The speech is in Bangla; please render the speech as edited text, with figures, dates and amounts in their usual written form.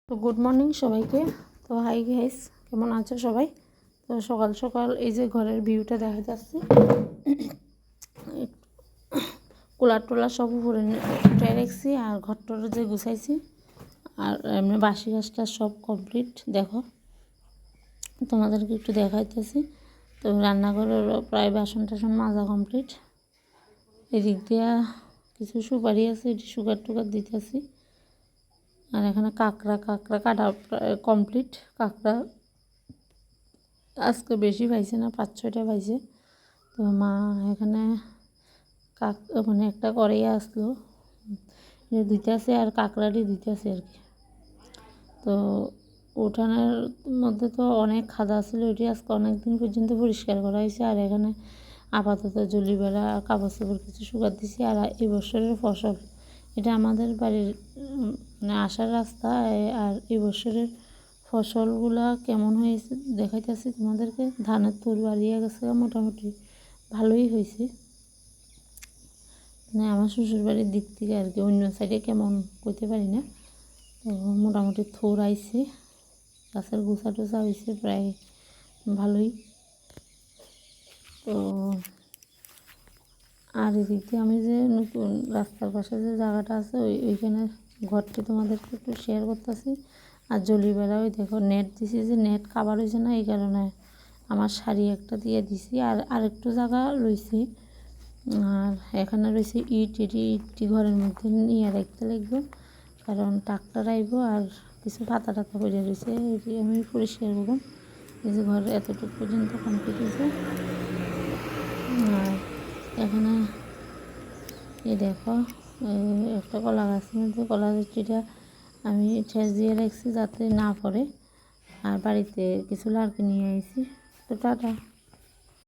তো গুড মর্নিং সবাইকে। তো হাই গাইস, কেমন আছো সবাই? তো সকাল সকাল এই যে ঘরের ভিউটা দেখা যাচ্ছে, কুলার টোলার সব উপরে উঠে রাখছি আর ঘরটার যে গুছাইছি আর এমনি বাসি গাছটা সব কমপ্লিট। দেখো তোমাদেরকে একটু দেখাইতেছি। তো রান্নাঘরের প্রায় বাসন টাসন মাজা কমপ্লিট। এদিক দিয়া কিছু সুপারি আছে, এটি সুগার টুগার দিতেছি। আর এখানে কাঁকড়া কাটা কমপ্লিট। কাঁকড়া আজকে বেশি পাইছে না, 5-6টা পাইছে। তো মা এখানে মানে একটা করেই আসলো, দিতেছে আর কাঁকড়াটি দিতেছে আর কি। তো উঠানের মধ্যে তো অনেক খাদা ছিল, ওইটি আজকে অনেক দিন পর্যন্ত পরিষ্কার করা হয়েছে। আর এখানে আপাতত জলিবেলা কাপড় চাপড় কিছু শুকাত দিছি। আর এই বছরের ফসল, এটা আমাদের বাড়ির মানে আসার রাস্তা। আর এই বছরের ফসলগুলা কেমন হয়েছে দেখাইতেছি তোমাদেরকে। ধানের তুল বাড়িয়ে গেছে, মোটামুটি ভালোই হয়েছে। মানে আমার শ্বশুরবাড়ির দিক থেকে আর কি, অন্য সাইডে কেমন কইতে পারি না। তো মোটামুটি থোর আইছে, গাছের গোছা টোছা হয়েছে প্রায় ভালোই। তো আর এদিকে আমি যে নতুন রাস্তার পাশে যে জায়গাটা আছে ওইখানে ঘরটি তোমাদেরকে একটু শেয়ার করতেছি। আর জলিবেলা ওই দেখো নেট দিছি, যে নেট কাভার হয়েছে না, এই কারণে আমার শাড়ি একটা দিয়ে দিছি। আর আরেকটু জায়গা রয়েছে। আর এখানে রয়েছে ইটি ঘরের মধ্যে নিয়ে রাখতে লাগবে, কারণ ট্রাক্টর আইব। আর কিছু পাতা টাতা পড়ে রয়েছে, এটি আমি পরিষ্কার করব। এই যে ঘর এতটুকু পর্যন্ত কমপ্লিট হয়েছে। আর এখানে এই দেখো একটা কলা গাছের মধ্যে কলা গাছটিটা আমি ঠেস দিয়ে রাখছি যাতে না পড়ে। আর বাড়িতে কিছু লাড়কি নিয়ে আইছি। তো টাটা।